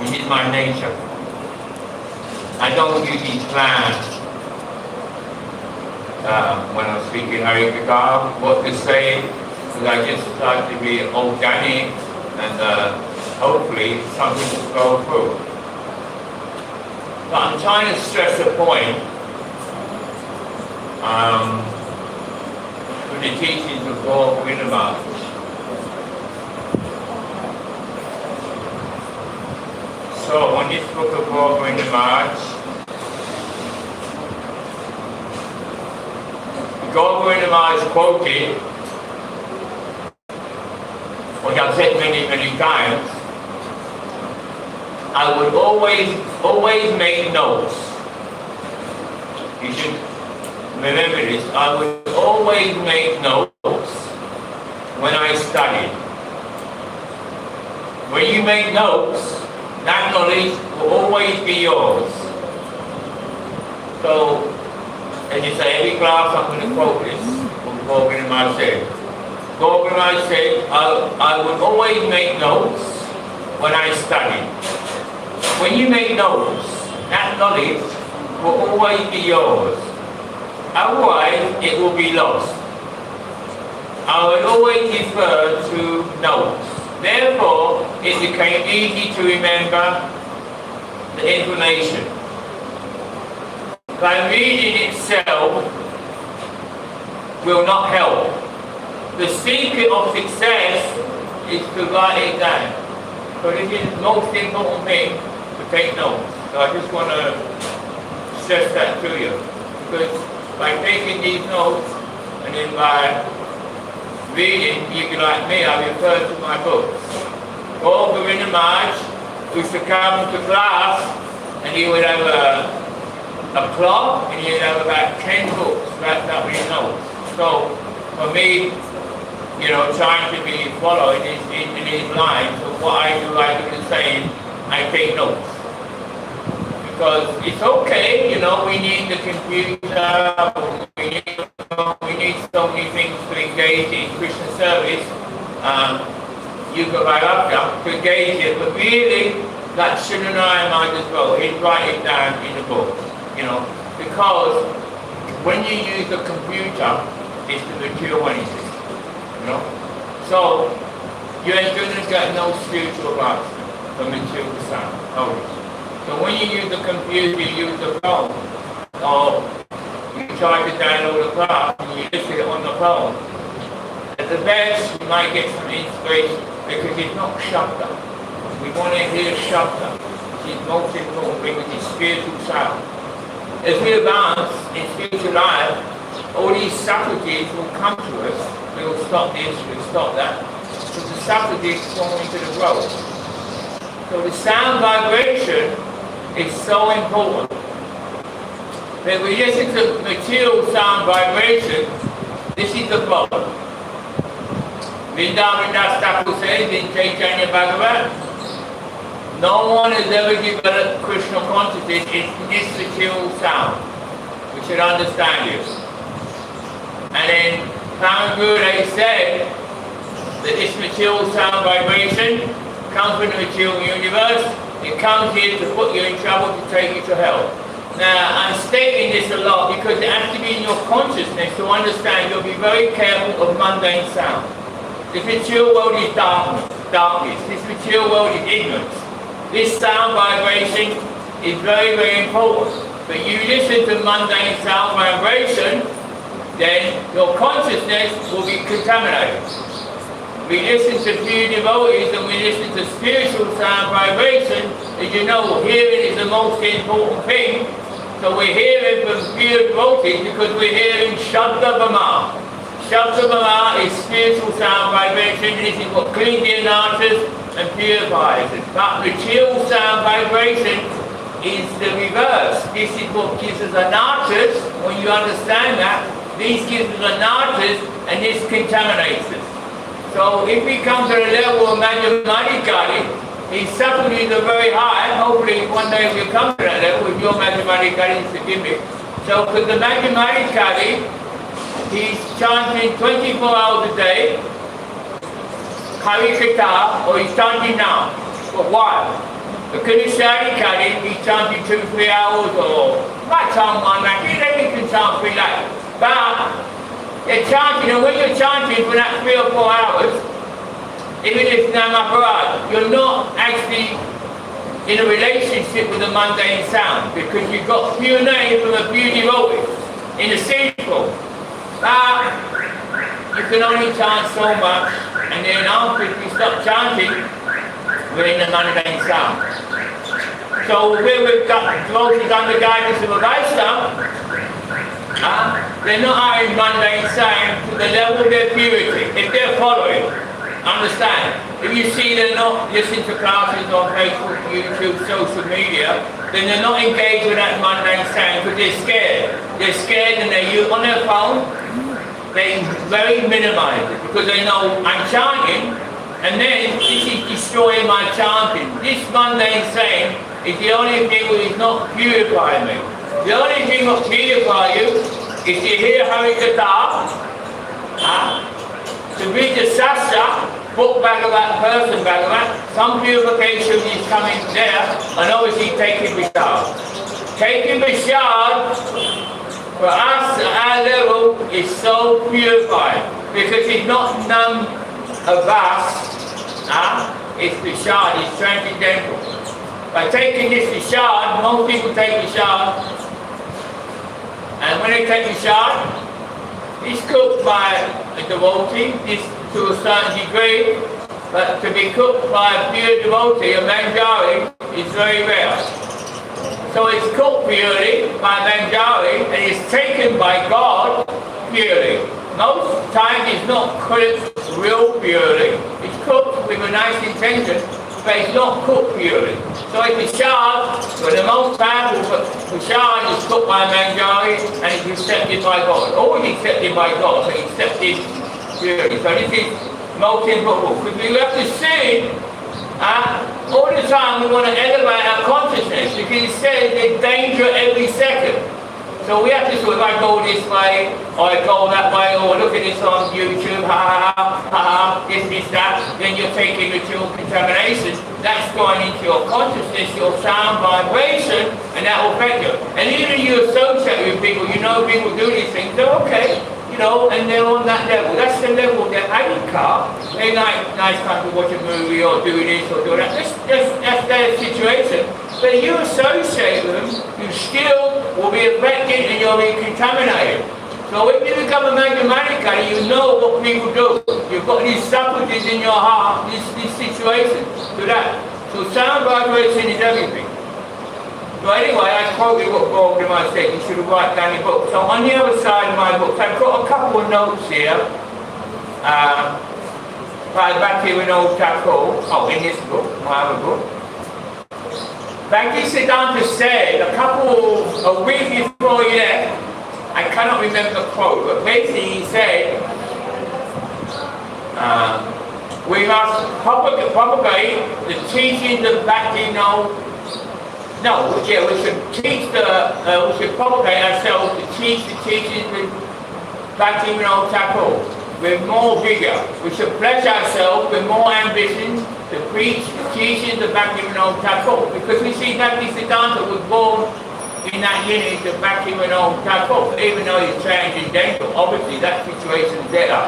This is my nature. I don't usually plan when I'm speaking hari-katha what to say, because I just like to be organic and hopefully something will go through. But I'm trying to stress a point with the teachings of Maharaj. So on this book of Maharaj, Maharaj quoted, which I've said many times, I would always make notes. You should remember this. I would always make notes when I studied. When you make notes, that knowledge will always be yours. So, as you say, every class I'm going to quote this, what Maharaj said. Maharaj said, I would always make notes when I studied. When you make notes, that knowledge will always be yours. Otherwise, it will be lost. I would always refer to notes. Therefore, it became easy to remember the information. By reading itself will not help. The secret of success is to write it down. So this is the most important thing, to take notes. So I just want to stress that to you. Because by taking these notes and then by reading, you can, like me, I refer to my books. Maharaj used to come to class and he would have a clock and he would have about 10 books wrapped up in notes. So for me, trying to be followed in his lines of what I do, the same, I take notes. Because it's okay, we need the computer, we need so many things to engage in Christian service. You go right up to engage it, but really, that shouldn't I might as well. He'd write it down in the book, because when you use the computer, it's the material anything, So, you ain't gonna get no spiritual life from material sound. So when you use the computer, you use the phone, or you try to download the class and you listen it on the phone. At the best, you might get some inspiration because it's not shabda. We want to hear shabda, which is most important thing, which is spiritual sound. As we advance in spiritual life, all these subtleties will come to us. We will stop this, we'll stop that. So the subtleties fall into the growth. So the sound vibration is so important. That we listen to material sound vibration, this is the problem. Vrindavan Das Thakur says in Chaitanya Bhagavat, no one has ever developed Krishna consciousness in this material sound. We should understand this. And then Guru, they said that this material sound vibration comes from the material universe. It comes here to put you in trouble, to take you to hell. Now, I'm stating this a lot because it has to be in your consciousness to understand. You'll be very careful of mundane sound. This material world is darkness. This material world is ignorance. This sound vibration is very, very important. But you listen to mundane sound vibration, then your consciousness will be contaminated. We listen to pure devotees and we listen to spiritual sound vibration. As you know, hearing is the most important thing. So we're hearing from pure devotees because we're hearing Shabda Brahma. Shabda Brahma is spiritual sound vibration. This is what cleans the anarthas and purifies it. But material sound vibration is the reverse. This is what gives us anarthas. When you understand that, this gives us anarthas and this contaminates us. So if we come to the level of Madhyamadikari, his subtleties are very high. Hopefully one day we'll come to that level with your Madhyamadikari, forgive me. So for the Madhyamadikari, he's chanting 24 hours a day, hari-katha, or he's chanting now, for a while. Because it's hari-katha, we chanting 2-3 hours or might chant 1 night, then you can chant 3 nights. But you're chanting, and when you're chanting for that 3 or 4 hours, even if Maharaj, you're not actually in a relationship with the mundane sound, because you've got pure name from a pure devotee in a sinful. You can only chant so much, and then after if you stop chanting, we're in the mundane sound. So where we've got devotees under guidance of a Vaishnava, they're not out in mundane sound to the level of their purity, if they're following. Understand? If you see they're not listening to classes on Facebook, YouTube, social media, then they're not engaged with that mundane sound because they're scared. They're scared and they're on their phone, they very minimize it because they know I'm chanting and then this is destroying my chanting. This mundane saying is the only thing that is not purifying me. The only thing that will purify you is to hear hari-katha, to read the sastra, book Bhagavat, person Bhagavat, some purification is coming there, and obviously taking prasad. Taking prasad, for us, our level is so purified, because it's not none of us, it's prasad, it's transcendental. By taking this prasad, most people take prasad, and when they take prasad, it's cooked by a devotee, this to a certain degree, but to be cooked by a pure devotee, a manjari, is very rare. So it's cooked purely by manjari and it's taken by God purely. Most times it's not cooked real purely, it's cooked with a nice intention, but it's not cooked purely. So it's prasad, but the most powerful prasad is cooked by manjari and it's accepted by God. Always accepted by God, but accepted purely. So this is most important, because we have to see all the time we want to elevate our consciousness, because it says there's danger every second. So we have to sort of, I go this way, or I go that way, or look at this on YouTube, this, that, then you're taking ritual contamination. That's going into your consciousness, your sound vibration, and that will affect you. And even if you associate with people, you know people do these things, they're okay, you know, and they're on that level. That's the level they're hari-katha. They like nice time to watch a movie or do this or do that. That's their situation. But if you associate with them, you still will be affected and you'll be contaminated. So when you become a hari-katha, you know what people do. You've got these subtleties in your heart, these situations to that. So sound vibration is everything. So anyway, I quoted what Bandhav said, you should write down your book. So on the other side of my book, I've got a couple of notes here. By Bhakti in this book, my other book. Bhakti Siddhanta said a week before he left, I cannot remember the quote, but basically he said, we must propagate the teachings of Bhakti we should propagate ourselves to teach the teachings with Bhakti with more vigor. We should pledge ourselves with more ambition to preach the teachings of Bhakti because we see Bhakti Siddhanta was born in that lineage of Bhakti even though he's transcendental. Obviously that situation is there.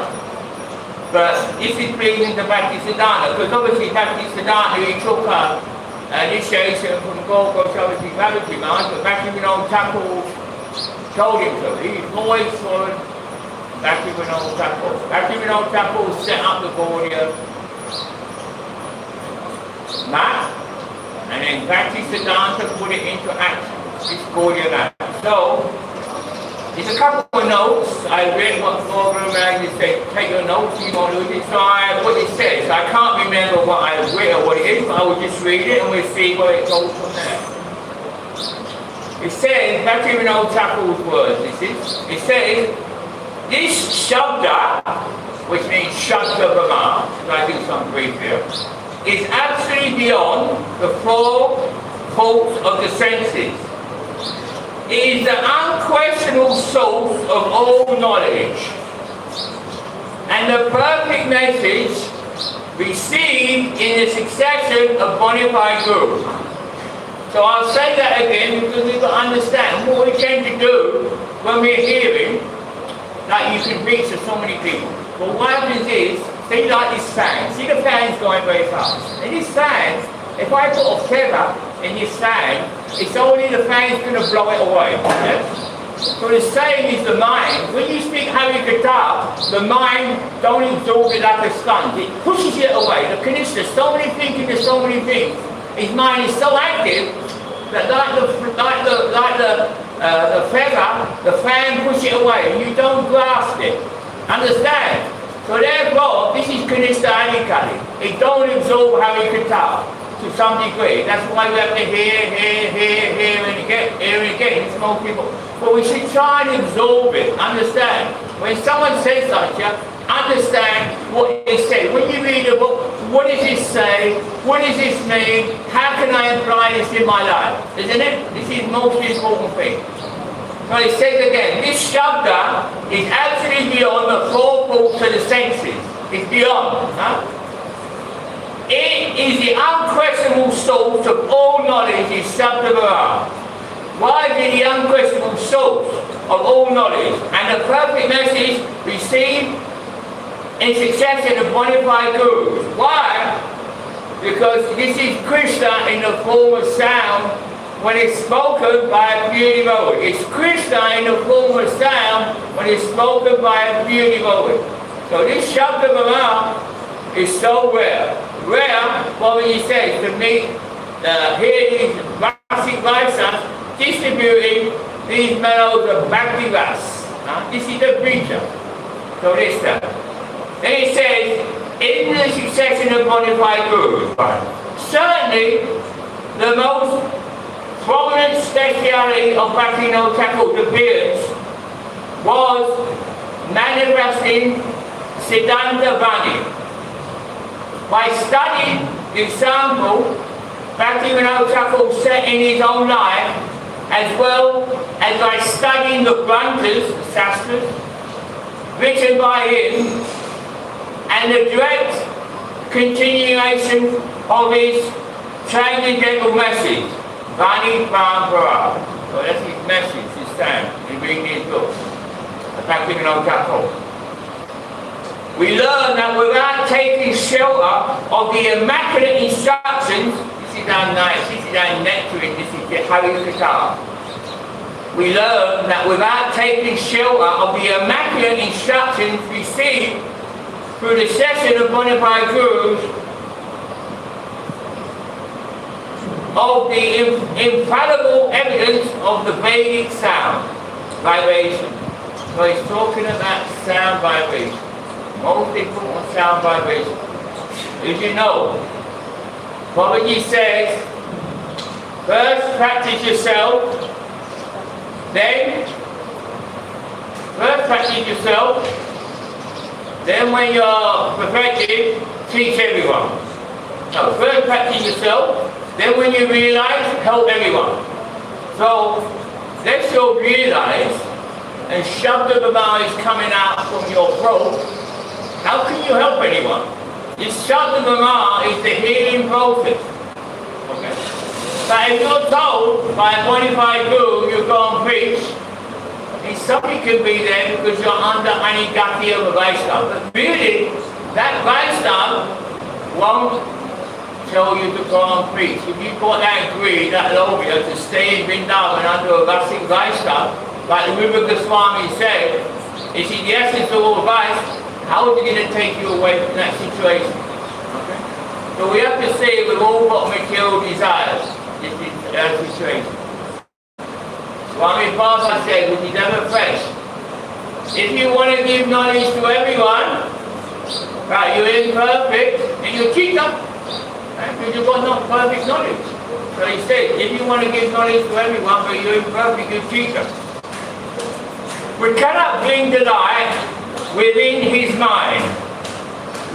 But this is pleasing to Bhakti Siddhanta, because obviously Bhakti Siddhanta, he took initiation from Goswami Bhakti Maharaj, but Bhakti told him to. He's always followed Bhakti Thakur. Bhakti Thakur set up the Gaudiya map, and then Bhakti Siddhanta put it into action. This Gaudiya map. So, there's a couple of notes. I read what Maharaj said, take your notes, you want to do this. So what it says, I can't remember what I read or what it is, but I will just read it and we'll see where it goes from there. It says, Bhakti Thakur's words, it says, this Shabda, which means Shabda Brahma, if I do some brief here, is absolutely beyond the four faults of the senses. It is the unquestionable source of all knowledge and the perfect message received in the succession of bona fide gurus. So I'll say that again because we've got to understand what we tend to do when we're hearing, like you can preach to so many people. But what happens is, see like this fan, see the fan's going very fast. And this fan, if I put a feather in this fan, it's only the fan's going to blow it away. Yeah? So the same is the mind. When you speak hari-katha, the mind don't absorb it like a sponge. It pushes it away. The Kanishta, so many thinking, there's so many things. His mind is so active that like the feather, the fan pushes it away. And you don't grasp it. Understand? So therefore, this is Kanishta hari-katha. It don't absorb hari-katha to some degree. That's why we have to hear, and again. It's most people. But we should try and absorb it, understand. When someone says something, understand what they say. When you read a book, what does this say? What does this mean? How can I apply this in my life? Isn't it? This is the most important thing. So it says again, this shabda is absolutely beyond the four faults of the senses. It's beyond. Huh? It is the unquestionable source of all knowledge is Shabda Vara. Why is it the unquestionable source of all knowledge and the perfect message received in succession of bona fide gurus? Why? Because this is Krishna in the form of sound when it's spoken by a pure devotee. It's Krishna in the form of sound when it's spoken by a pure devotee. So this Shabda Vara is so rare. Rare, what he says, to meet, hear these Bhakti Vaishnavas distributing these mellows of Bhakti Ras. This is the preacher. So this stuff. Then he says, in the succession of bona fide gurus, certainly the most prominent speciality of Bhakti Thakur's appearance was manifesting Siddhanta Vani. By studying the example Bhakti Thakur set in his own life, as well as by studying the Granthas, the Shastras, written by him, and the direct continuation of his transcendental message, Vani Parampara. So that's his message, his stand, in reading his books, Bhakti Thakur. We learn that without taking shelter of the immaculate instructions, this is our nice, this is our nectaring, this is the hari-katha. We learn that without taking shelter of the immaculate instructions received through the session of bona fide gurus of the infallible evidence of the Vedic sound, vibration. So he's talking about sound vibration. Most important sound vibration. As you know, Babaji says, first practice yourself, then when you're perfected, teach everyone. No, first practice yourself, then when you realize, help everyone. So, let's go realize, and Shabda Vara is coming out from your throat. How can you help anyone? This Shabda Vara is the healing process. Okay. But if you're told by a bona fide guru you go and preach, and somebody can be there because you're under any gati of a Vaishnava. But really, that Vaishnava won't tell you to go and preach. If you've got that greed, that lobia to stay in Vrindavan under a Vasik Vaishnava, like the Rupa Goswami said, is in the essence of all vice. How is it going to take you away from that situation? Okay? So we have to say we've all got material desires. This is our situation. Swami Prabhupada said, which is ever fresh, if you want to give knowledge to everyone, right, you're imperfect, and you teach them, right, because you've got not perfect knowledge. So he said, if you want to give knowledge to everyone, but you're imperfect, you teach them. We cannot bring the light within his mind,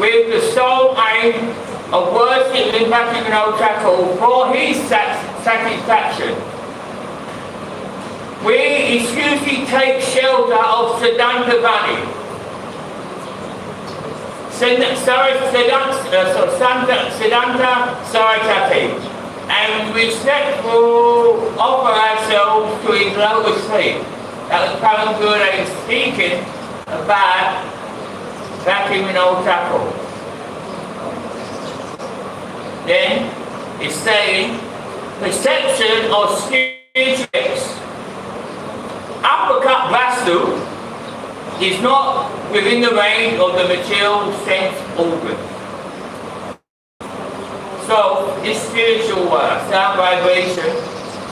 with the sole aim of worshipping Bhakti Thakur for his satisfaction. We exclusively take shelter of Siddhanta Vani. Siddhanta Saratati. and respectful offer ourselves to his lotus feet. That was Param Guru speaking about Bhakti Vinod Thakur. Then it's saying perception of spiritual uppercut vastu is not within the range of the material sense organs. So this spiritual sound vibration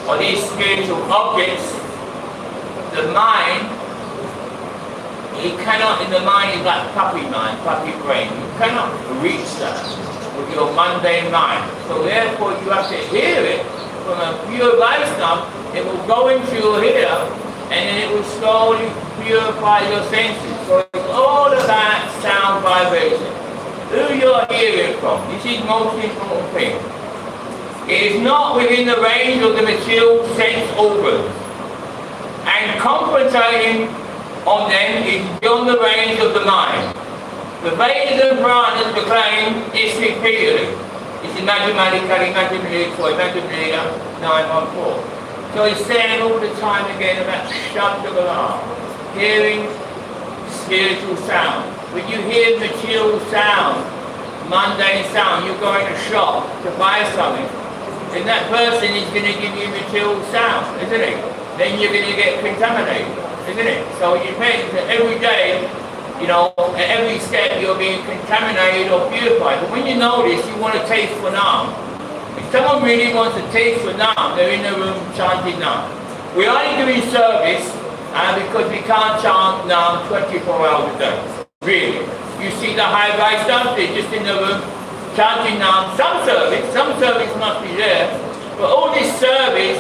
or these spiritual objects, the mind, you cannot, in the mind is like puppy mind, puppy brain. You cannot reach that with your mundane mind. So therefore you have to hear it from a pure Vaishnava. It will go into your ear and then it will slowly purify your senses. So it's all about sound vibration. Who you're hearing from, this is the most important thing. It is not within the range of the material sense organs. And concentrating on them is beyond the range of the mind. The Vedas and Puranas proclaim this repeatedly. This is Hari-katha 914. So he's saying all the time again about Shabda, hearing spiritual sound. When you hear material sound, mundane sound, you're going to shop to buy something, and that person is going to give you material sound, isn't it? Then you're going to get contaminated, isn't it? So it depends that every day, you know, at every step you're being contaminated or purified. But when you know this, you want to taste for Nam. If someone really wants to taste for Nam, they're in the room chanting Nam. We're only doing service because we can't chant Nam 24 hours a day. Really. You see the high Vaishnavas, they're just in the room chanting Nam. Some service must be there. But all this service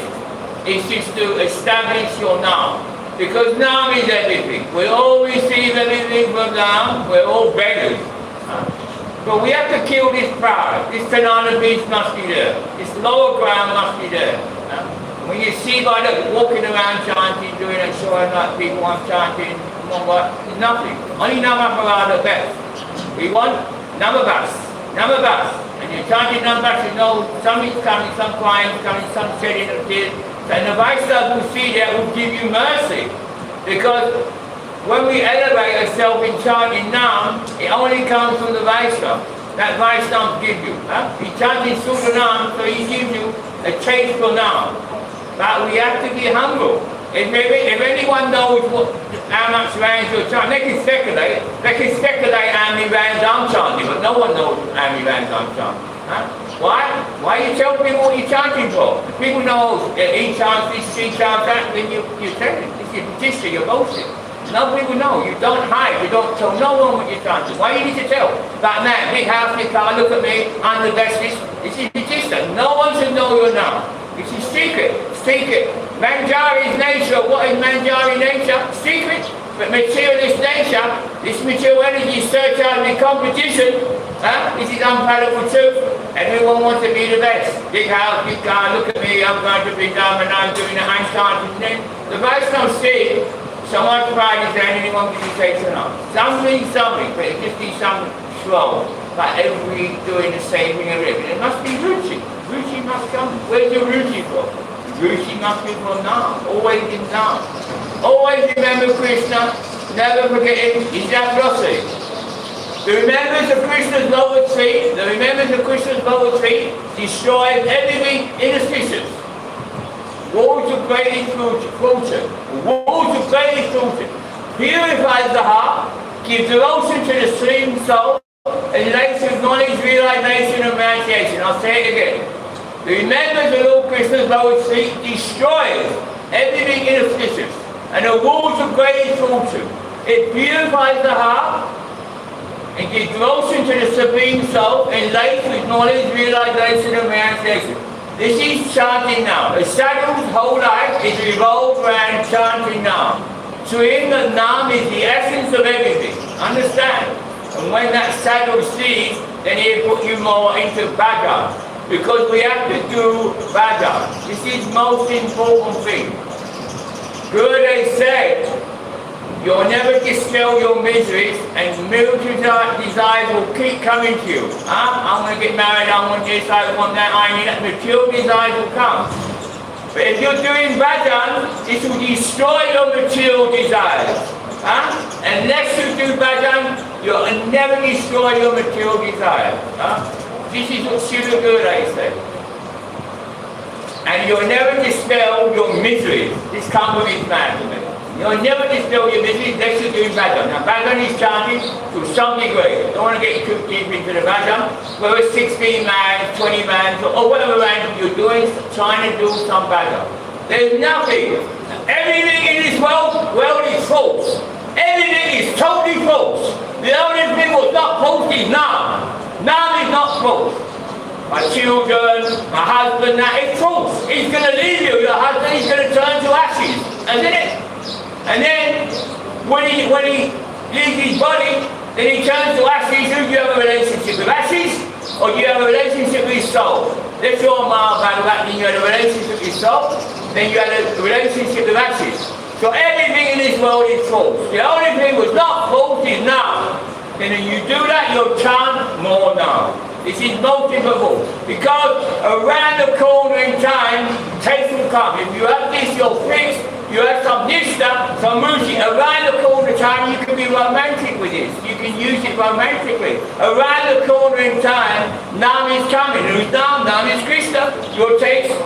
is just to establish your Nam. Because Nam is everything. We all receive everything from Nam. We're all beggars. But we have to kill this pride. This banana beast must be there. This lower ground must be there. When you see by the walking around chanting, doing it, showing like people I'm chanting, it's nothing. Only Namaparada best. We want Namabas. And you're chanting Namabas, you know something's coming, some crying coming, some shedding of tears. And the Vaishnavas who see that will give you mercy. Because when we elevate ourselves in chanting Nam, it only comes from the Vaishnava. That Vaishnava gives you. He's chanting Sudha Nam, so he gives you a taste for Nam. But we have to be humble. If anyone knows how much rounds you're chanting, they can speculate. They can speculate how many rounds I'm chanting, but no one knows how many rounds I'm chanting. Why? Why you tell people what you're chanting for? If people know that he chants this, she chants that, then you're telling. This is petition, you're bullshit. No people know. You don't hide. You don't tell no one what you're chanting. Why you need to tell? That man, big house, big car, look at me, I'm the bestest. This is petition. No one should know you're now. This is secret. Manjari's nature, what is Manjari nature? Secret. But materialist nature, this material energy search out in competition, this is unpalatable truth. Everyone wants to be the best. Big house, big car, look at me, I'm going to be dumb and I'm doing it, I'm chanting. The Vaishnavas see so much pride is there and anyone can be taken up. Something, but it just be something slow. Like every doing the same thing every day. It must be ruchi. Ruchi must come. Where's the ruchi from? Ruchi must be from Nam. Always in Nam. Always remember Krishna. Never forget him. He's that rossi. The remembrance of Krishna's lower tree, destroys everything inauspicious. Walls of greatest fruition. Purifies the heart, gives devotion to the stream soul, and relates with knowledge, realization, and renunciation. I'll say it again. The remembrance of Lord Krishna's lower tree destroys everything inauspicious, and the walls of greatest fruition. It purifies the heart, and gives devotion to the supreme soul, and relates with knowledge, realization, and renunciation. This is chanting now. A sadhu's whole life is revolved around chanting now. To him, the Nam is the essence of everything. Understand? And when that sadhu sees, then he'll put you more into bhajan. Because we have to do bhajan. This is the most important thing. Gurudev said, You'll never dispel your miseries, and material desires will keep coming to you. I want to get married, I want this, I want that, I need that. Material desires will come. But if you're doing bhajan, this will destroy your material desires. Unless you do bhajan, you'll never destroy your material desires. This is what Srila Gurudev said. And you'll never dispel your misery. This comes with his man. You'll never dispel your misery unless you're doing bhajan. Now bhajan is chanting to some degree. I don't want to get too deep into the bhajan. Whether it's 16 man, 20 man, or whatever man you're doing, trying to do some bhajan. There's nothing. Everything in this world is false. Everything is totally false. The only thing what's not false is Nam. Nam is not false. My children, my husband, that is false. He's going to leave you. Your husband is going to turn to ashes, isn't it? And then when he leaves his body, then he turns to ashes. Do you have a relationship with ashes, or do you have a relationship with soul? Let's go on Maharaj, you had a relationship with soul, then you had a relationship with ashes. So everything in this world is false. The only thing was not false is now. And when you do that, you'll chant more now. This is multiple. Because around the corner in time, taste will come. If you have this, you're fixed. You have some nishta, some mushi. Around the corner in time, you can be romantic with this. You can use it romantically. Around the corner in time, Nam is coming. Who's Nam? Nam is Krishna. Your taste,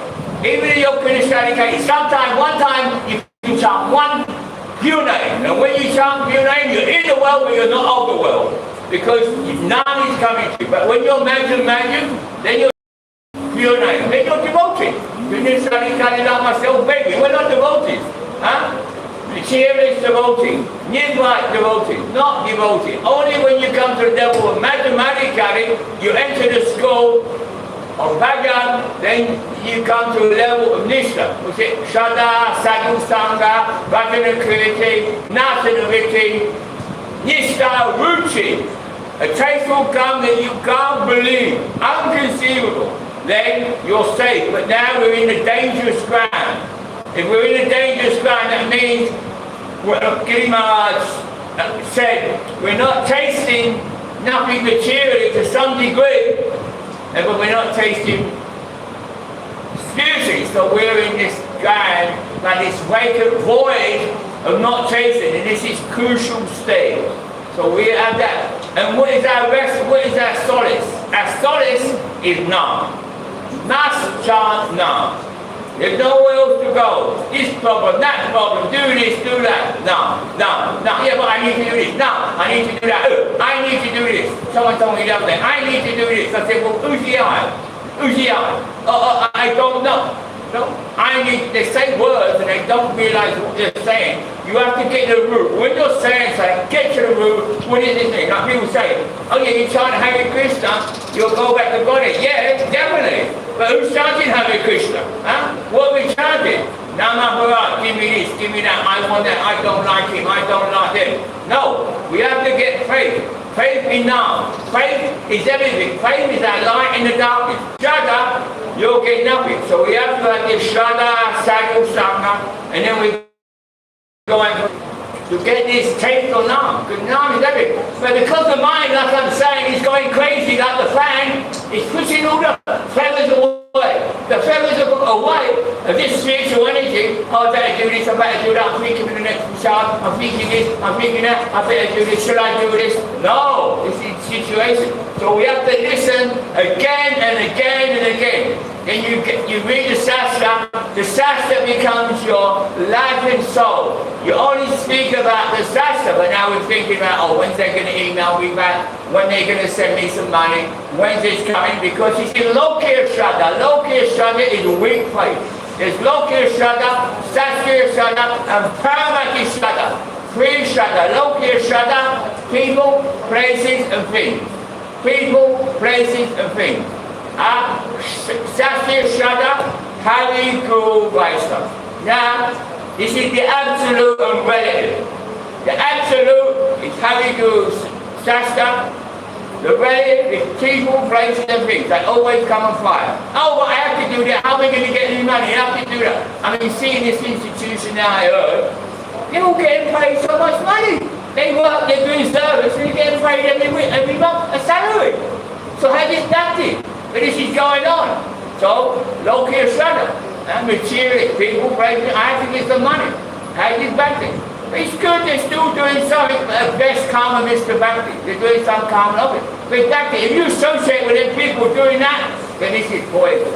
even if you're Krishna, sometimes, one time, you can chant one pure name. And when you chant pure name, you're in the world, but you're not of the world. Because Nam is coming to you. But when you're magic, then you're pure name. Then you're devoted. You're studying like myself, baby. We're not devoted. Acharya is devoted. Nirvana devoted. Not devoted. Only when you come to the level of mathematically, you enter the school of bhajan, then you come to the level of nishta. Which is Shraddha, Sadhu, Sangha, Bhajana Kriti, Nasana Viti, Nishta, Ruchi. A taste will come that you can't believe, unconceivable. Then you're safe. But now we're in a dangerous ground. If we're in a dangerous ground, that means, Giri Maharaj said, we're not tasting nothing materially to some degree, but we're not tasting spiritually. So we're in this ground, like this vacant void of not tasting, and this is crucial stage. So we have that. And what is our rest? What is our solace? Our solace is Nam. Nas, chant, Nam. There's nowhere else to go. This problem, that problem, do this, do that. No. Yeah, but I need to do this. No, I need to do that. I need to do this. Someone told me the other day, I need to do this. I said, well, who's the I? I don't know. No, they say words and they don't realize what they're saying. You have to get the root. When you're saying something, get to the root. What is this thing? Like people say, oh yeah, you chant Hare Krishna, you'll go back to God. Yeah, definitely. But who's chanting Hare Krishna? What are we chanting? Nama Bharat, give me this, give me that, I want that, I don't like him, I don't like him. No, we have to get faith. Faith in Nam. Faith is everything. Faith is our light in the darkness. Shraddha, you'll get nothing. So we have to have this Shraddha, Sadhu, Sangha, and then we go to get this taste of Nam. Because Nam is everything. But because the mind, like I'm saying, is going crazy like the fan, it's pushing all the feathers away. The feathers are away of this spiritual energy. Oh, I better do this, I better do that, I'm thinking of the next shot, I'm thinking this, I'm thinking that, I better do this, should I do this? No, this is situation. So we have to listen again and again and again. Then you read the Shastra becomes your life and soul. You only speak about the Shastra, but now we're thinking about, oh, when's they going to email me back? When they're going to send me some money? When's this coming? Because you see, Lokya Shraddha. Lokya Shraddha is a weak faith. There's Lokya Shraddha, Saskya Shraddha, and Paramati Shraddha. Three Shraddha. Lokya Shraddha, people, places, and things. People, places, and things. Saskya Shraddha, Hari Guru Vaishnava. Now, this is the absolute and relative. The absolute is Hari Guru Shastra. The relative is people, places, and things. They always come on fire. Oh, but I have to do that. How am I going to get any money? I have to do that. I mean, seeing this institution now, I heard, They're all getting paid so much money. They work, they're doing service, and they're getting paid every month a salary. So how's this Bhakti? But this is going on. So, Lokiya Shraddha, and materialist people, I have to get some money. How's this Bhakti? It's good they're still doing something, best karma Mr. Bhakti. They're doing some karma of it. But Bhakti, if you associate with them people doing that, then this is poison.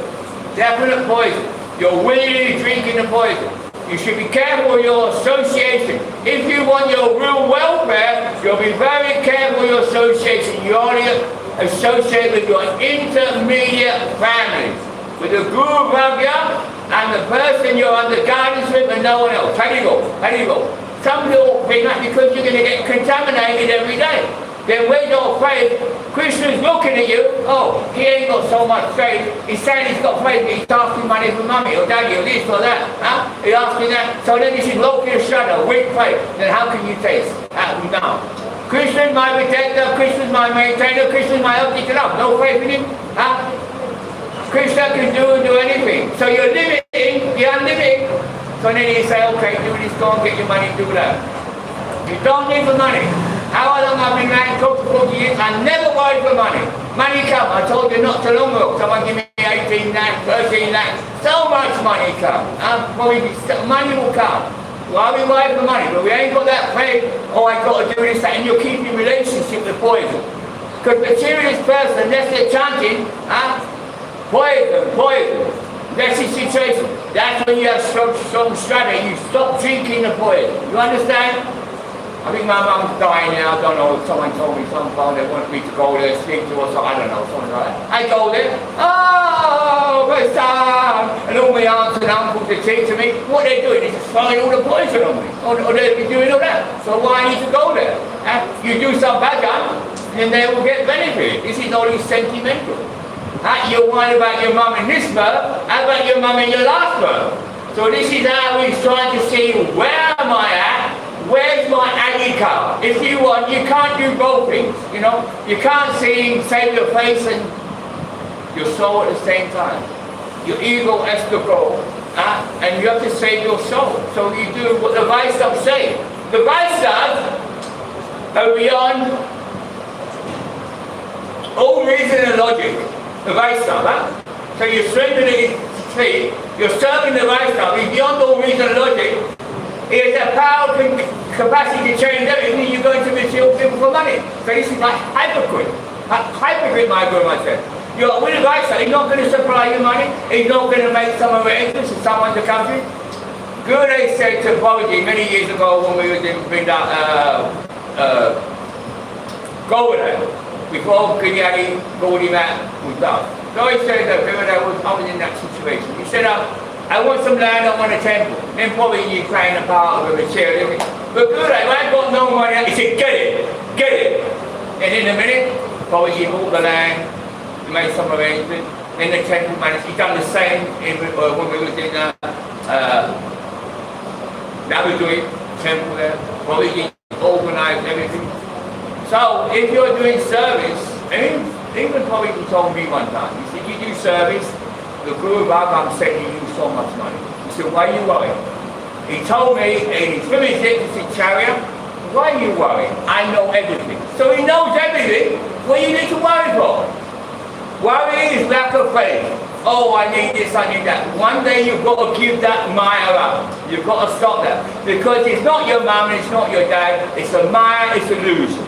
Definite poison. You're willingly drinking the poison. You should be careful with your association. If you want your real welfare, you'll be very careful with your association. You only associate with your intermediate families, with the Guru Bhagya and the person you're under guidance with and no one else. How do you go? Some people think that because you're going to get contaminated every day. Then where's your faith? Krishna's looking at you, oh, he ain't got so much faith. He's saying he's got faith, but he's asking money from mummy or daddy or this or that. Huh? He's asking that. So then this is Lokiya Shraddha, weak faith. Then how can you taste? No. Krishna's my protector, Krishna's my maintainer, Krishna's my object of love. No faith in him? Huh? Krishna can do anything. So you're limiting, you're unlimited. So then you say, okay, do this, go and get your money, do that. You don't need the money. How long I've been married, 40 years, I never worried for money. Money come, I told you not so long ago. Someone give me 18 lakhs, 13 lakhs. So much money come. Money will come. Well, I'll be worried for money, but we ain't got that faith, oh, I got to do this, that, and you're keeping relationship with poison. Because the serious person, unless they're chanting, poison. That's the situation. That's when you have strong strategy. You stop drinking the poison. You understand? I think my mum's dying now, I don't know, someone told me some phone they want me to go there, speak to her, so I don't know, something like that. I go there, oh, Bhakta, and all my aunts and uncles that teach to me, what they're doing is just throwing all the poison on me, or they'll be doing all that. So why I need to go there? You do some bhajan, then they will get benefit. This is only sentimental. You're worried about your mum in this birth, how about your mum in your last birth? So this is how we're trying to see, where am I at? Where's my hari-katha? If you want, you can't do both things, you know. You can't save your face and your soul at the same time. Your ego has to go, and you have to save your soul. So you do what the Vaishnavas say. The Vaishnavas are beyond all reason and logic. The Vaishnavas, so you're strengthening his faith, you're serving the Vaishnava, he's beyond all reason and logic. He has a power capacity to change everything. You're going to mislead people for money. So this is like hypocrite. Hypocrite, my Guru said. You're with the Vaishnava, he's not going to supply you money. He's not going to make some arrangements for someone to come to. Guru said to Babaji many years ago when we were in Bandhav, Govardhan, before Giryani Gaudi Mat was done. So he said that I was in that situation. He said, I want some land, I want a temple. Then probably you claim a part of a material. But good, I've got no money. He said, get it. And in a minute, probably he bought the land, he made some arrangements. Then the temple managed, he done the same when we was in Navadui temple there. Probably he organized everything. So if you're doing service, and even probably he told me one time, he said, you do service, the Guru Bhagwan sending you so much money. He said, why are you worried? He told me, and he's from his Acharya, why are you worried? I know everything. So he knows everything. What you need to worry for? Worry is lack of faith. Oh, I need this, I need that. One day you've got to give that Maya up. You've got to stop that. Because it's not your mum, it's not your dad, it's a Maya, it's an illusion.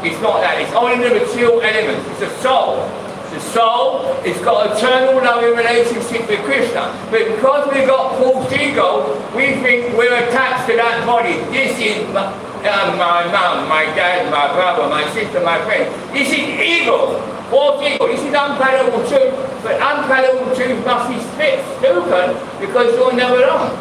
It's not that. It's only the material elements. It's a soul. The soul has got eternal loving relationship with Krishna. But because we've got false ego, we think we're attached to that body. This is my mum, my dad, my brother, my sister, my friend. This is ego. False ego. This is unpalatable truth. But unpalatable truth must be spoken because you're never alone.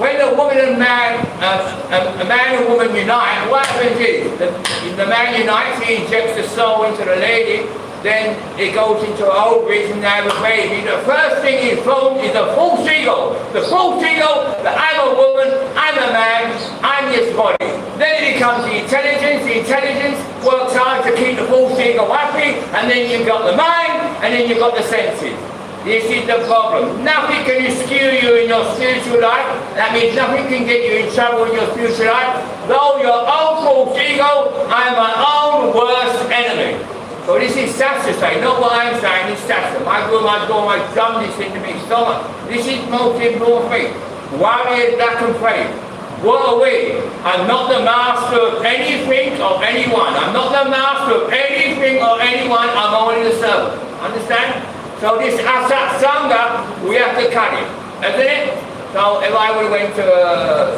When a woman and man, a man and woman unite, what happens is, the man unites, he injects the soul into the lady, then it goes into her ovaries and they have a baby. The first thing is formed is the false ego. The false ego that I'm a woman, I'm a man, I'm this body. Then it becomes the intelligence works hard to keep the false ego happy, and then you've got the mind, and then you've got the senses. This is the problem. Nothing can skew you in your spiritual life. That means nothing can get you in trouble in your spiritual life. Though your own false ego, I am my own worst enemy. So this is Shastra saying, not what I'm saying, it's Shastra. My Guru has done this into me so much. This is most important thing. Warriors that can pray. What are we? I'm not the master of anything or anyone. I'm not the master of anything or anyone. I'm only the servant. Understand? So this Asat Sangha, we have to carry, isn't it? So if I would have went to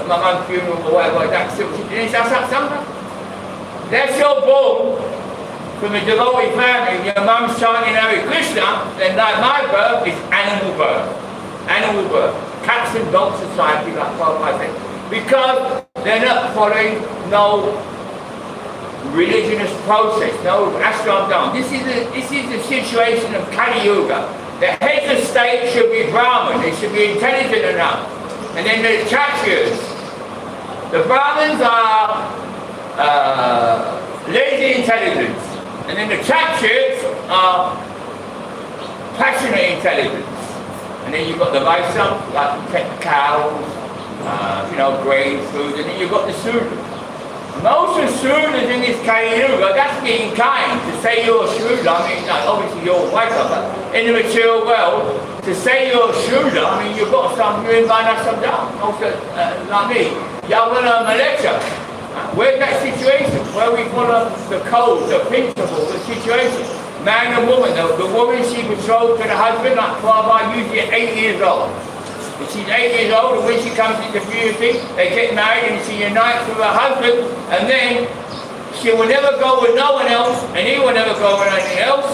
my mum's funeral or whatever, that's Asat Sangha. That's your born from a devoted family, your mum's chanting Hare Krishna, then like my birth is animal birth. Animal birth. Cats and dog society, like Prabhupada said. Because they're not following no religious process, no ashram down. This is the situation of Kali Yuga. The heads of state should be Brahmin, they should be intelligent enough. And then the Acharyas. The Brahmins are lazy intelligence. And then the Acharyas are passionate intelligence. And then you've got the Vaishnavas, like protect cows, grain, food, and then you've got the Sudras. Most of the Sudras in this Kali Yuga, that's being kind. To say you're a Sudra, I mean, obviously you're a Vaishnava, but in the material world, to say you're a Sudra, I mean, you've got some, you're in Bandhav, also, like me, y'all want to lecture. Where's that situation? Where we follow the code, the principle, the situation. Man and woman, the woman, she betrothed to the husband, like Prabhupada, usually at 8 years old. And she's 8 years old, and when she comes into puberty, they get married and she unites with her husband, and then she will never go with no one else, and he will never go with anything else,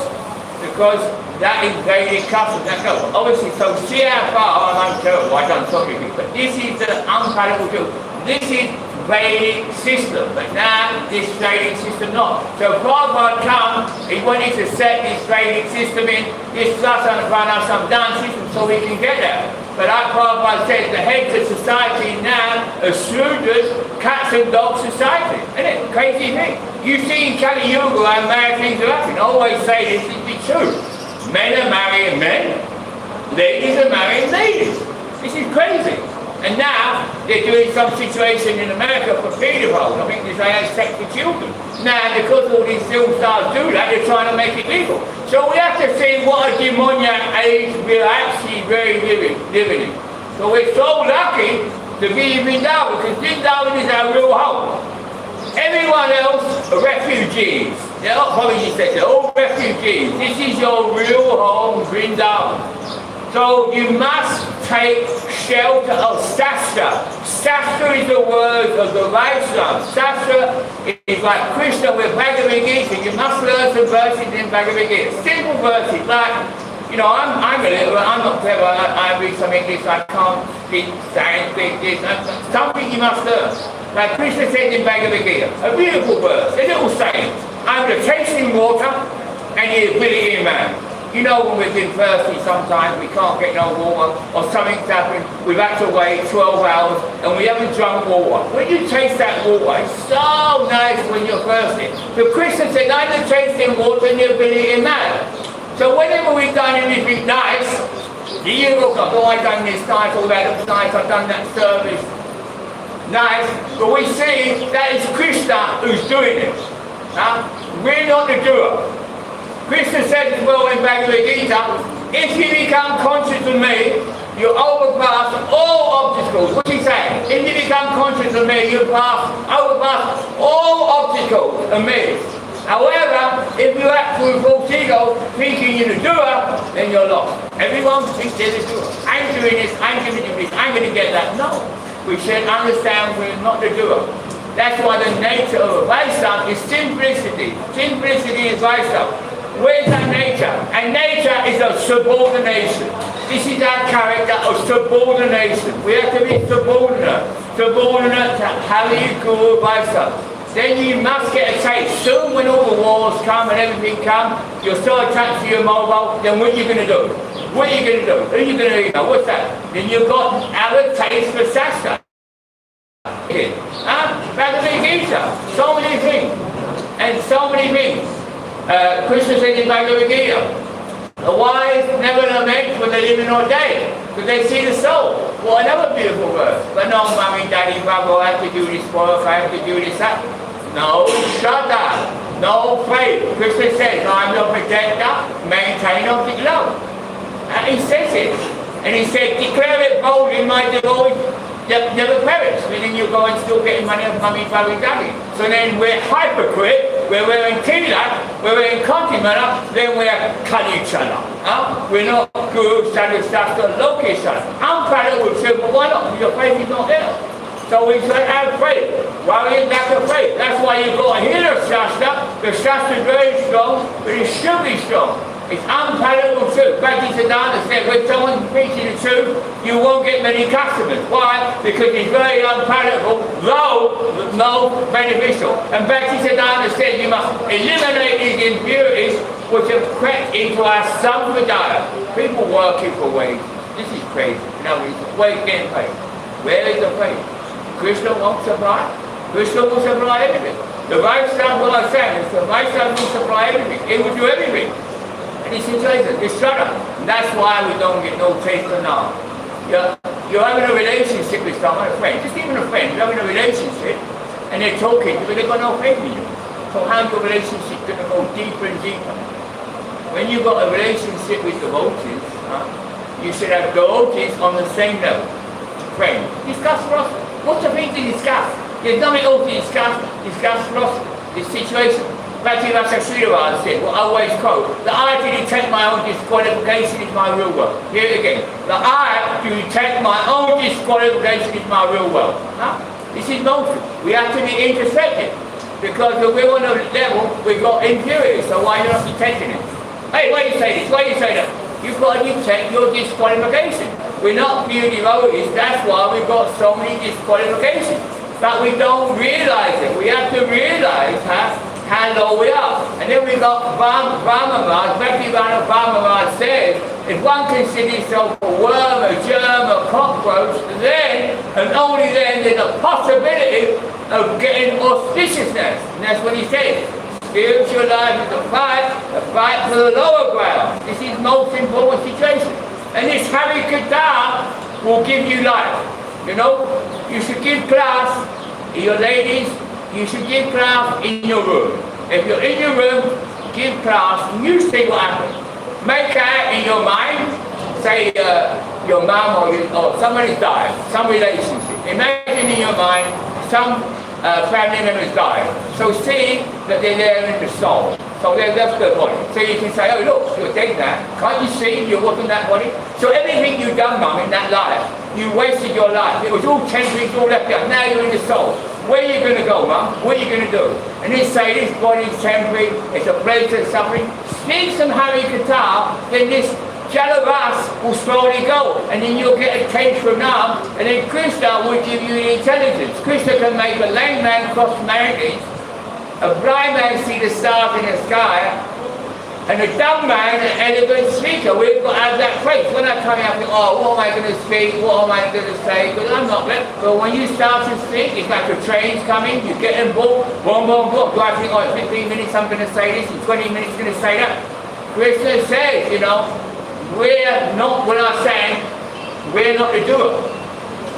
because that is Vedic custom. Obviously, so see how far, I'm terrible, I don't talk to you, but this is the unpalatable truth. This is Vedic system, but now this Vedic system not. So Prabhupada come, he wanted to set this Vedic system in, this Sasana Pranasam dance system so he can get there. But like Prabhupada said, the heads of society now are Sudras, cats and dog society. Isn't it? Crazy thing. You see in Kali Yuga how mad things are happening. I always say this is the truth. Men are marrying men, ladies are marrying ladies. This is crazy. And now they're doing some situation in America for pedophiles. I think they have sex with children. Now, because all these film stars do that, they're trying to make it legal. So we have to see what a demoniac age we're actually very living in. So we're so lucky to be in Vrindavan, because Vrindavan is our real home. Everyone else are refugees. They're not apologies, they're all refugees. This is your real home, Vrindavan. So you must take shelter of Shastra. Shastra is the words of the Vaishnava. Shastra is like Krishna with Bhagavad Gita. You must learn some verses in Bhagavad Gita. Simple verses, like, I'm illiterate, I'm not clever, I read some English, I can't speak Sanskrit, this, something you must learn. Like Krishna said in Bhagavad Gita, a beautiful verse, a little saying, I'm the tasting water and the ability in man. You know, when we've been thirsty sometimes, we can't get no water, or something's happened, we've had to wait 12 hours, and we haven't drunk water. When you taste that water, it's so nice when you're thirsty. So Krishna said, I'm the tasting water and the ability in man. So whenever we've done anything nice, the ego comes, oh, I've done this nice, all that looks nice, I've done that service. Nice, but we see that it's Krishna who's doing it. We're not the doer. Krishna says as well in Bhagavad Gita, if you become conscious of me, you overpass all obstacles. What's he saying? If you become conscious of me, you overpass all obstacles of me. However, if you act with false ego, thinking you're the doer, then you're lost. Everyone thinks they're the doer. I'm doing this, I'm giving you this, I'm going to get that. No. We should understand we're not the doer. That's why the nature of a Vaishnava is simplicity. Simplicity is Vaishnava. Where's that nature? And nature is a subordination. This is our character of subordination. We have to be subordinate. Subordinate to hari-katha Vaishnava. Then you must get a taste. Soon when all the wars come and everything comes, you're so attached to your mobile, then what are you going to do? What are you going to do? Who are you going to email? What's that? Then you've got our taste for Shastra. Bhagavad Gita. So many things. And so many things. Krishna said in Bhagavad Gita, the wise never lament when they're living all day, because they see the soul. What another beautiful verse. But no, mommy, daddy, brother, I have to do this work, I have to do this, that. No, shut up. No faith. Krishna says, I'm your protector, maintain of the love. And he says it. And he said, declare it boldly, my devoted, never perish. And then you go and still getting money off mummy, daddy, daddy. So then we're hypocrite, we're wearing tilak, we're wearing kantimana, then we're kalichana. We're not guru, sadhu, shastra, location. I'm proud of it, but why not? Your faith is not there. So we should have faith. Why we lack of faith? That's why you've got to hear the Shastra. The Shastra is very strong, but it should be strong. It's unpalatable truth. Bhakti Siddhanta said, when someone's preaching the truth, you won't get many customers. Why? Because it's very unpalatable, though no beneficial. And Bhakti Siddhanta said, you must eliminate these impurities which have crept into our sampradaya. People working for wages. This is crazy. No, it's wage getting paid. Where is the faith? Krishna won't supply. Krishna will supply everything. The Vaishnava, what I said, is the Vaishnava will supply everything. He will do everything. And he says, just shut up. And that's why we don't get no taste of now. You're having a relationship with someone, a friend, just even a friend, you're having a relationship, and they're talking, but they've got no faith in you. So how's your relationship going to go deeper and deeper? When you've got a relationship with devotees, you should have devotees on the same level. Friend, discuss philosophy. What's the thing to discuss? There's nothing else to discuss. Discuss philosophy, this situation. Bhakti Acharya said, well, I always quote, the eye to detect my own disqualification is my real wealth. Hear it again. The eye to detect my own disqualification is my real wealth. This is nonsense. We have to be introspective. Because when we're on a level, we've got impurities. So why are you not detecting it? Hey, why do you say this? Why do you say that? You've got to detect your disqualification. We're not pure devotees, that's why we've got so many disqualifications. But we don't realize it. We have to realize how low we are. And then we've got Brahma, Bhakti Maharaj says, if one considers himself a worm, a germ, a cockroach, then, and only then, there's a possibility of getting auspiciousness. And that's what he says. Spiritual life is a fight for the lower ground. This is the most important situation. And this hari-katha will give you life. You know, you should give class, your ladies, you should give class in your room. If you're in your room, give class, and you see what happens. Make out in your mind, say your mum or someone is dying, some relationship. Imagine in your mind, some family members died. So see that they're there in the soul. So that's the body. So you can say, oh look, you're dead now. Can't you see you're walking that body? So everything you've done, mum, in that life, you wasted your life. It was all temporary, it's all left out. Now you're in the soul. Where are you going to go, mum? What are you going to do? And they say this body's temporary, it's a pleasure, suffering. Speak some hari-katha, then this Jalavas will slowly go, and then you'll get a taste from now, and then Krishna will give you the intelligence. Krishna can make a lame man cross mountains, a blind man see the stars in the sky, and a dumb man an elegant speaker. We've got to have that faith. When I come out and think, oh, what am I going to speak? What am I going to say? Because I'm not left. But when you start to speak, it's like the train's coming, you get in book, boom, boom, boom. Do I think, oh, in 15 minutes I'm going to say this, in 20 minutes I'm going to say that? Krishna says, you know, we're not, when I'm saying, we're not the doer.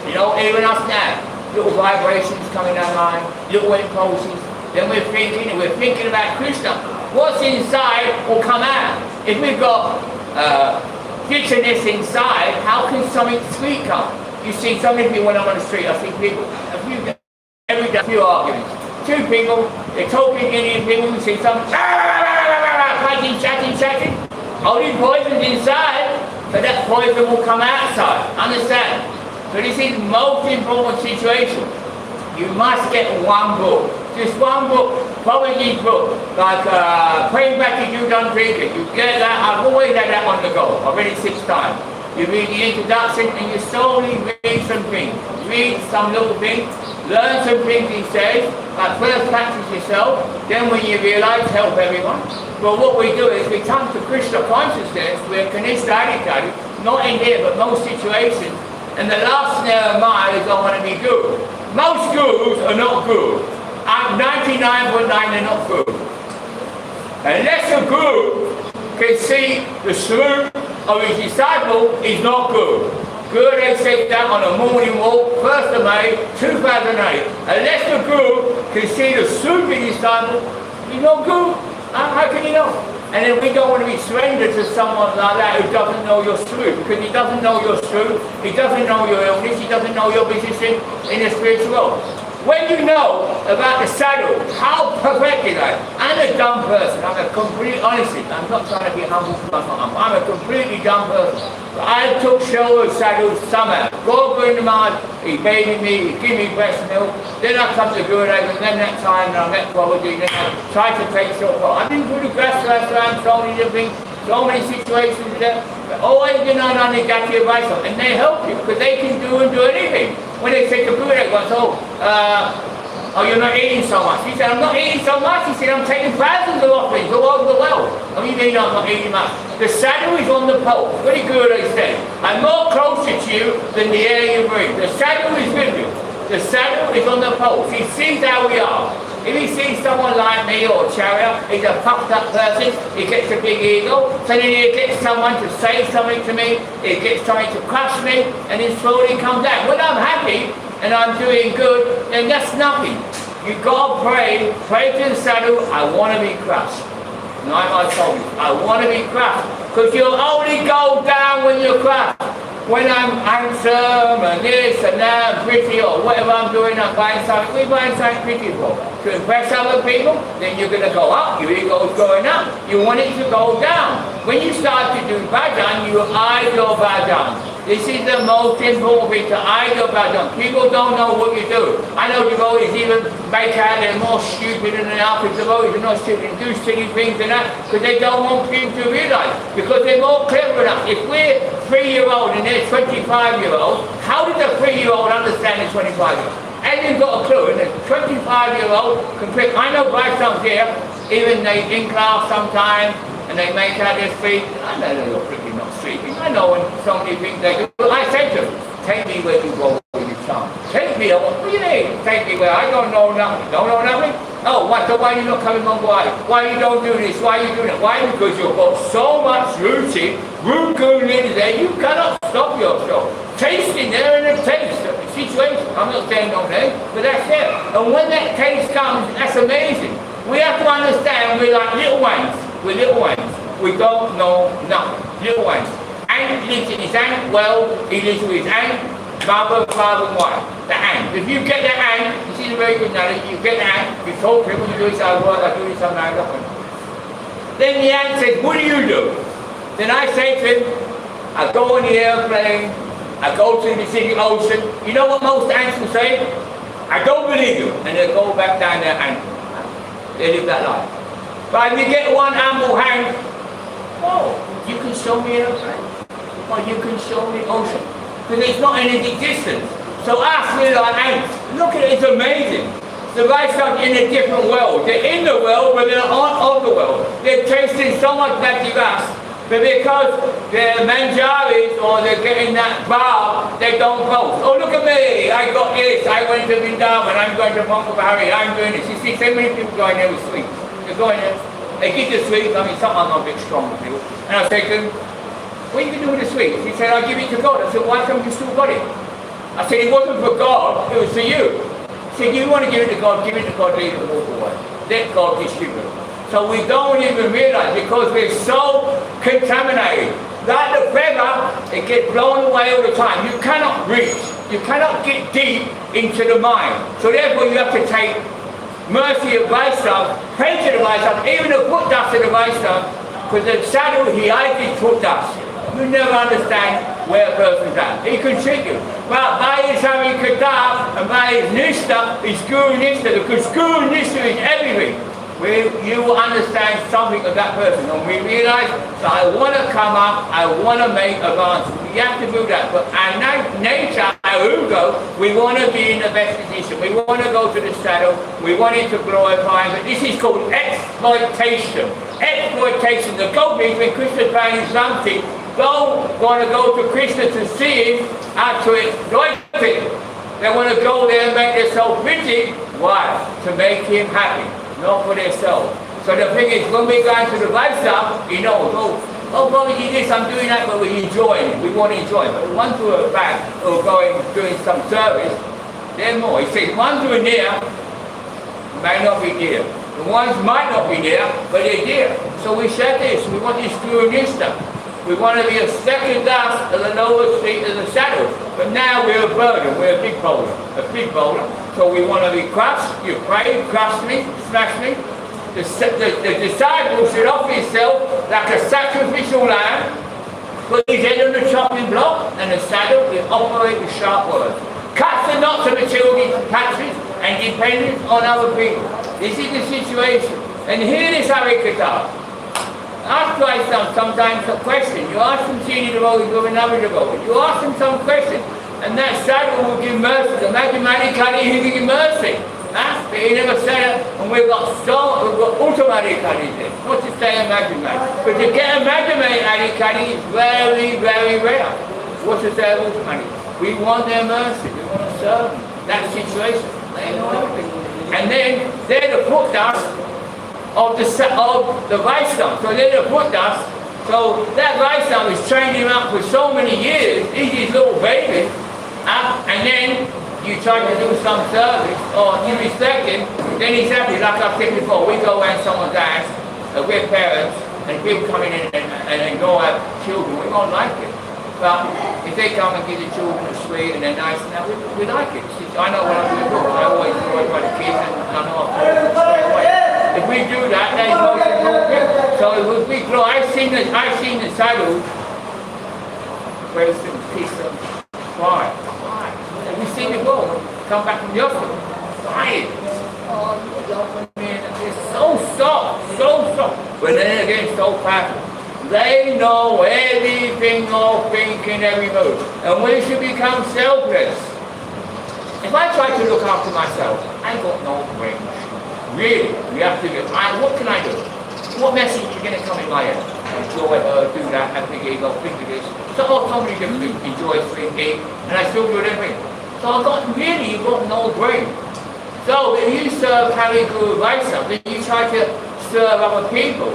You know, even us now, little vibrations coming down line, little impulses, then we're thinking about Krishna. What's inside will come out. If we've got bitterness inside, how can something sweet come? You see, so many people when I'm on the street, I see people, every day, a few arguments. Two people, they're talking Indian people, you see some fighting, chatting. Only poison's inside, but that poison will come outside. Understand? So this is the most important situation. You must get one book. Just one book. Follow each book. Like Praying Back to You Done Drinking. You get that. I've always had that on the go. I've read it 6 times. You read the introduction and you slowly read some things. Read some little things. Learn some things he says. Like first practice yourself. Then when you realize, help everyone. But what we do is we come to Krishna consciousness. We're Kanishta Adhikari. Not in here, but most situations. And the last snare of mine is I want to be guru. Most gurus are not gurus. 99.9 they're not gurus. Unless a guru can see the truth of his disciple is not good. Gurudev said that on a morning walk, 1st of May, 2008. Unless the Guru can see the fruit of his disciple, he's not good. How can he know? And then we don't want to be surrendered to someone like that who doesn't know your truth, because he doesn't know your truth, he doesn't know your illness, he doesn't know your position in the spiritual world. When you know about the sadhu, how perfected I am. I'm a dumb person, I'm a complete honesty. I'm not trying to be humble, I'm a completely dumb person. I took shelter of sadhu somehow. God in the Maharaj, he bathed me, he gave me breast milk. Then I come to Gurudev, and then that time I met Prabhuji, then I tried to take shortcut. I've been through the grass around so many different things, so many situations there. But always been on the Gati advice, and they help you, because they can do anything. When they say to Gurudev, oh, you're not eating so much. He said, I'm not eating so much. He said, I'm taking thousands of offerings all over the world. What do you mean I'm not eating much? The sadhu is on the pole. What did Gurudev say? I'm more closer to you than the air you breathe. The sadhu is with you. The sadhu is on the pole. He sees how we are. If he sees someone like me or Acharya, he's a puffed up person, he gets a big ego, so then he gets someone to say something to me, he gets something to crush me, and then slowly comes down. When I'm happy and I'm doing good, then that's nothing. You got to pray to the sadhu, I want to be crushed. And I told you, I want to be crushed, because you'll only go down when you're crushed. When I'm handsome and this and that and pretty or whatever I'm doing, I'm buying something. We're buying something pretty for. To impress other people, then you're going to go up. Your ego's going up. You want it to go down. When you start to do bhajan, you hide your bhajan. This is the most important thing, to hide your bhajan. People don't know what you do. I know devotees even make out they're more stupid than they are, because devotees are not stupid and do silly things and that, because they don't want people to realize, because they're more clever enough. If we're 3-year-old and they're 25-year-old, how does a 3-year-old understand a 25-year-old? And you've got a clue, and a 25-year-old can pick. I know Vaishnavas here, even they in class sometimes, and they make out their speech. I know they're freaking not speaking. I know when so many things they do. But I say to them, take me where you go with your chant. Take me, what do you mean? Take me where I don't know nothing. Don't know nothing? Oh, what? So why are you not coming on board? Why you don't do this? Why are you doing it? Why? Because you've got so much routine, root going in there, you cannot stop yourself. Tasting there in a taste situation. I'm not saying no name, but that's there. And when that taste comes, that's amazing. We have to understand we're like little ones. We're little ones. We don't know nothing. Little ones. And lives in his aunt, well, he lives with his aunt, mother, father, and wife. The aunt. If you get the aunt, this is a very good knowledge, you get the aunt, you told him, when you do this, I work, I do this, I'm not nothing. Then the aunt says, what do you do? Then I say to him, I go on the airplane, I go to the Pacific Ocean. You know what most ants will say? I don't believe you. And they go back down there and they live that life. But if you get one humble hand, oh, you can show me an airplane. Or you can show me ocean. Because it's not in its existence. So us, we're like ants. Look at it, it's amazing. The Vaishnavas in a different world. They're in the world, but they're not of the world. They're tasting so much Bhakti gas. But because they're manjaris or they're getting that bar, they don't boast. Oh, look at me, I got this, I went to Bandhav and I'm going to Bandhav, I'm doing this. You see, so many people going there with sweets. They're going there, they give the sweets, I mean, some are not a bit strong people. And I say to them, what are you going to do with the sweets? He said, I'll give it to God. I said, why come you still got it? I said, it wasn't for God, it was for you. He said, you want to give it to God, leave it and walk away. Let God distribute it. So we don't even realize, because we're so contaminated. Like the feather, it gets blown away all the time. You cannot reach, you cannot get deep into the mind. So therefore you have to take mercy of Vaishnava, pray to the Vaishnava, even the foot dust of the Vaishnava, because the sadhu, he hides his foot dust. You never understand where a person's at. He can trick you. But by his hari-katha and by his nishta, his guru nishta, because guru nishta is everything. You will understand something of that person, and we realize that I want to come up, I want to make advances. We have to do that, but our nature, our ego, we want to be in the best position. We want to go to the shadow, we want it to glorify him, but this is called exploitation. Exploitation. The gopis, when Krishna is playing something, want to go to Krishna to see him, how to exploit him. They want to go there and make themselves pretty. Why? To make him happy. Not for themselves. So the thing is, when we go into the Vaishnava, he knows, oh, Babaji, this, I'm doing that, but we're enjoying it. We want to enjoy it. But the ones who are back, who are going, doing some service, they're more. He says, ones who are near may not be near. The ones might not be near, but they're near. So we said this, we want this Guru-nista. We want to be a second dust at the lower seat of the sadhu. But now we're a burden, we're a big boulder. So we want to be crushed. You pray, crush me, smash me. The disciple should offer himself like a sacrificial lamb, put his head on the chopping block, and the sadhu will operate with sharp words. Cut the knots of material attachments and dependence on other people. This is the situation. And here is hari-katha. Ask Christ sometimes a question. You ask some senior devotees with another devotee. You ask them some question, and that sadhu will give mercy. The hari-katha, he will give mercy. But he never said it, and we've got automatic hari-katha. What to say hari-katha? But to get a hari-katha is very, very rare. What to say automatic? We want their mercy. We want to serve them. That situation. They know everything. And then they're the footdust of the Vaishnava. So they're the footdust. So that Vaishnava is trained him up for so many years. He's his little baby. And then you try to do some service, or you respect him, then he's happy. Like I said before, we go around someone's house, we're parents, and people come in and go out children, we don't like it. But if they come and give the children a sweet and they're nice, now we like it. I know what I'm going to do. I always enjoy by the kids, and I know I'm going to stay away. If we do that, then it's most important. So it would be close. I've seen the sadhu, grace and peace and quiet. And we see the world come back from the hospital, quiet. Oh, it's so soft. But then again, so powerful. They know everything, all thinking, every move. And we should become selfless. If I try to look after myself, I got no brain. Really, we have to get, what can I do? What message is going to come in my head? Enjoy her, do that, have big ego, think of this. So many different things. Enjoy drinking, and I still do everything. So you've got no brain. So if you serve Hari-Guru Vaishnava, then you try to serve other people.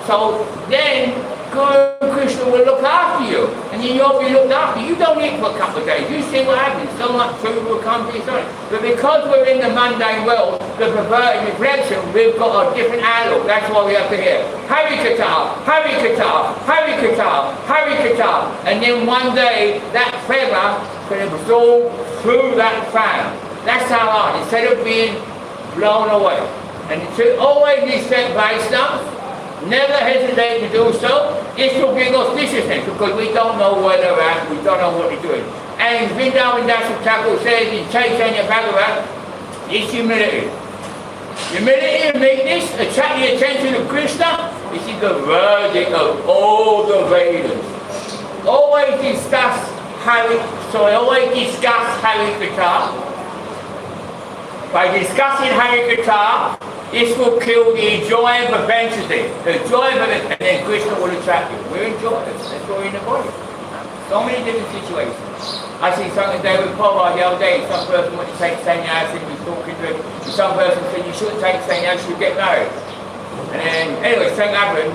So then Guru Krishna will look after you, and then you'll be looked after. You don't eat for a couple of days. You see what happens. So much food will come to you. But because we're in the mundane world, the perverted reflection, we've got a different outlook. That's why we have to hear hari-katha, hari-katha, hari-katha, hari-katha. And then one day, that feather can absorb through that fan. That's how hard, instead of being blown away. And to always respect Vaishnavas, never hesitate to do so. This will bring auspiciousness, because we don't know where they're at, we don't know what they're doing. And Vrindavan Das Thakur says in Chaitanya Bhagavat, it's humility. Humility and meekness attract the attention of Krishna. This is the verdict of all the Vedas. Always discuss hari-katha. By discussing hari-katha, this will kill the joy of propensity. The joy of it, and then Krishna will attract you. We're enjoying it. That's why we're in the body. So many different situations. I see something there with Prabhupada the other day. Some person wanted to take sannyas and he was talking to him. Some person said, you shouldn't take sannyas, you should get married. And then, anyway, something happened.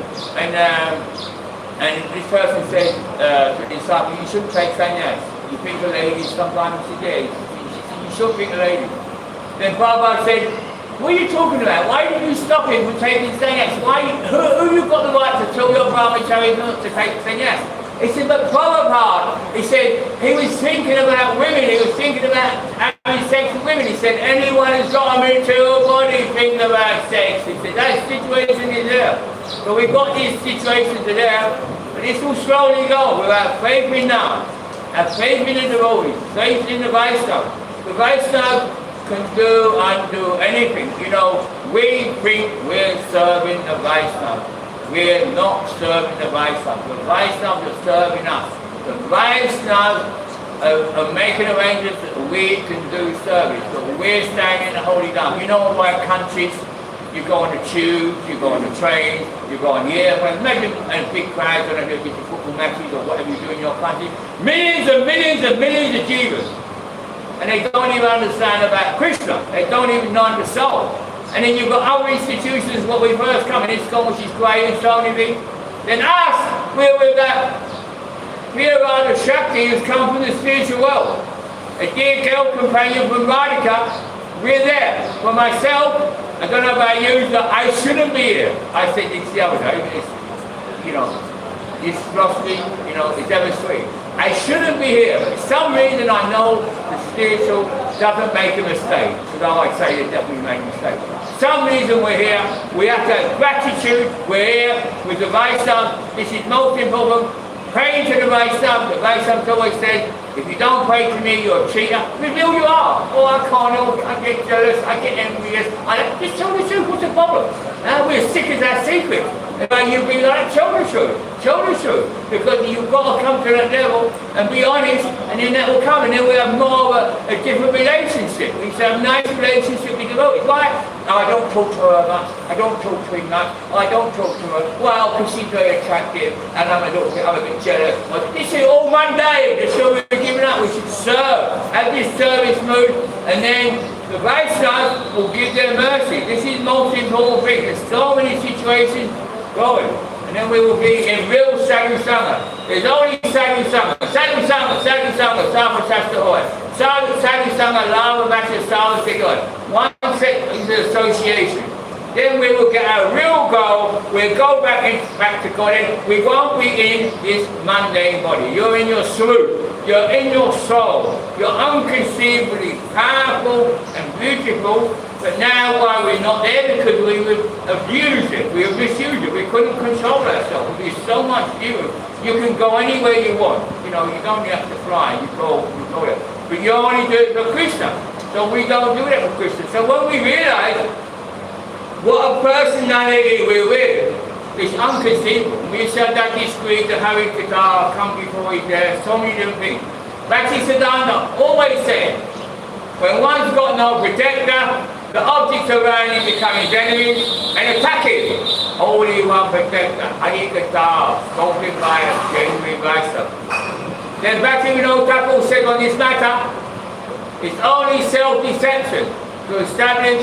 And this person said to the disciple, you shouldn't take sannyas. You pick a lady, sometimes she said, yeah, you should pick a lady. Then Prabhupada said, what are you talking about? Why did you stop him from taking sannyas? Who you got the right to tell your brahmachari not to take sannyas? He said, but Prabhupada, he said, he was thinking about women, he was thinking about having sex with women. He said, anyone who's got a material body thinking about sex. He said, that situation is there. So we've got these situations there, but this will slowly go. We'll have faith in now, have faith in the devotees, faith in the Vaishnava. The Vaishnava can do, undo anything. You know, we think we're serving the Vaishnava. We're not serving the Vaishnava. The Vaishnavas are serving us. The Vaishnavas are making arrangements that we can do service. So we're staying in the holy dam. You know, in our countries, you go on the tube, you go on the train, you go on the airplane, maybe in big crowds, and you go to football matches or whatever you do in your country. Millions and millions and millions of jivas. And they don't even understand about Krishna. They don't even know the soul. And then you've got other institutions, what we first come in, ISKCON, which is great, and so many things. Then us, we're with that Theravada Shakti who's come from the spiritual world. A dear girl companion from Radhika, we're there. For myself, I don't know about you, that I shouldn't be here. I said this the other day, this philosophy, it's ever sweet. I shouldn't be here, but for some reason I know the spiritual doesn't make a mistake. Although I say they definitely make a mistake. Some reason we're here, we have to have gratitude, we're here with the Vaishnava. This is most important. Praying to the Vaishnava. The Vaishnava always says, if you don't pray to me, you're a cheater. Reveal you are. Oh, I can't help it. I get jealous, I get envious. Just tell the truth, what's the problem? We're sick as our secret. But you be like, tell the truth. Tell the truth. Because you've got to come to that level and be honest, and then that will come, and then we have more of a different relationship. We should have a nice relationship with devotees. Why? I don't talk to her much. I don't talk to him much. I don't talk to her. Well, because she's very attractive, and I'm a bit jealous. This is all Monday. That's all we're giving up. We should serve. Have this service mood, and then the Vaishnavas will give their mercy. This is the most important thing. There's so many situations going. And then we will be in real sadhu sangha. There's only sadhu sangha. Sadhu sangha, sadhu sangha, sadhu shastra hoy. Sadhu sangha, lava matcha, sadhu sigoy. One set is the association. Then we will get our real goal. We'll go back to God. We won't be in this mundane body. You're in your swarup. You're in your soul. You're unconceivably powerful and beautiful. But now, why we're not there? Because we would abuse it. We would misuse it. We couldn't control ourselves. There's so much view. You can go anywhere you want. You don't have to fly. You go there. But you only do it for Krishna. So we don't do that for Krishna. So when we realize what a personality we're with, it's unconceivable. We said that this week, the hari-katha, come before He's there, so many different things. Bhakti Siddhanta always said, when one's got no protector, the objects around him become his enemies and attack him. Only one protector, hari-katha, spoken by a genuine Vaishnava. Then Bhakti Thakur said on this matter, it's only self-deception to establish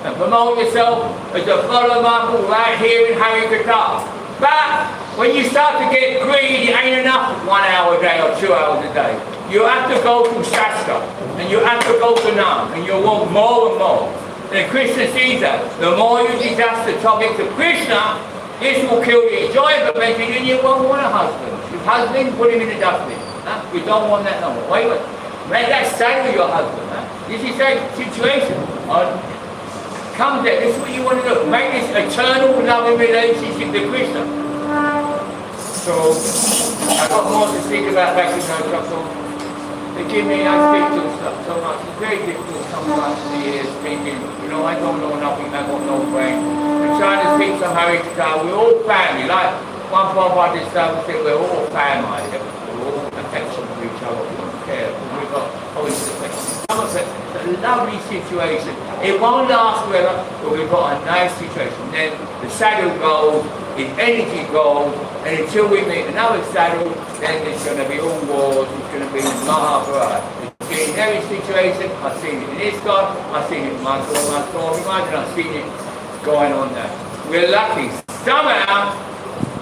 and promote yourself as a follower Michael right here in hari-katha. But when you start to get greedy, it ain't enough 1 hour a day or 2 hours a day. You have to go to Shastra, and you have to go to Nam, and you want more and more. And Krishna sees that. The more you discuss the topic of Krishna, this will kill the enjoyment, but then you won't want a husband. Your husband, put him in the dustbin. You don't want that no more. Wait. Make that sadhu your husband. This is a situation. Come there, this is what you want to do. Make this eternal loving relationship with Krishna. So, I've got more to speak about Bhakti Thakur. Forgive me, I speak to so much. It's very difficult sometimes to hear speaking. I don't know nothing, I've got no brain. I'm trying to speak some hari-katha. We're all family. Like one Prabhupada discovered said, we're all family. We're all affection for each other. We don't care. We've got always affection. It's a lovely situation. It won't last forever, but we've got a nice situation. Then the sadhu goes, his energy goes, and until we meet another sadhu, then there's going to be all wars, it's going to be Maharaj. It's been in every situation. I've seen it in ISKCON, I've seen it in my story, I've seen it going on there. We're lucky. Somehow,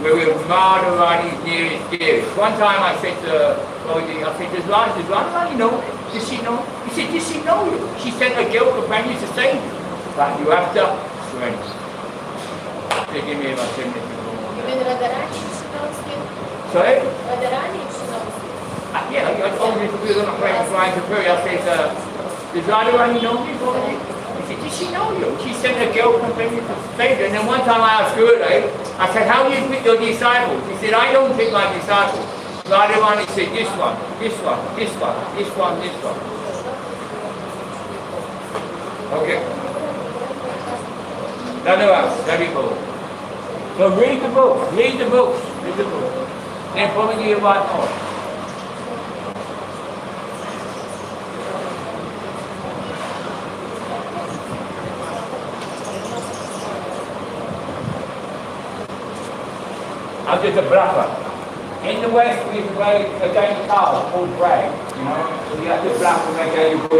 we're with Maharaj's nearest dearest. One time I said to Rohini, does Radha know? Does she know? He said, does she know you? She said her girl companion to say, but you have to surrender. Give me about 10 minutes. Even Radharani, she knows you. Sorry? Radharani, she knows you. Yeah, I told him we were going to pray for trying to pray. I said, does Radharani know me? He said, does she know you? She sent her girl companion to say that. And then one time I asked her, I said, how do you pick your disciples? He said, I don't pick my disciples. Radharani said, this one, this one, this one, this one, this one. Okay. Very good. So read the books, read the books. Then probably you write more. I'm just a bluffer. In the West, we play a game of cards called brag, So you have to bluff and make out you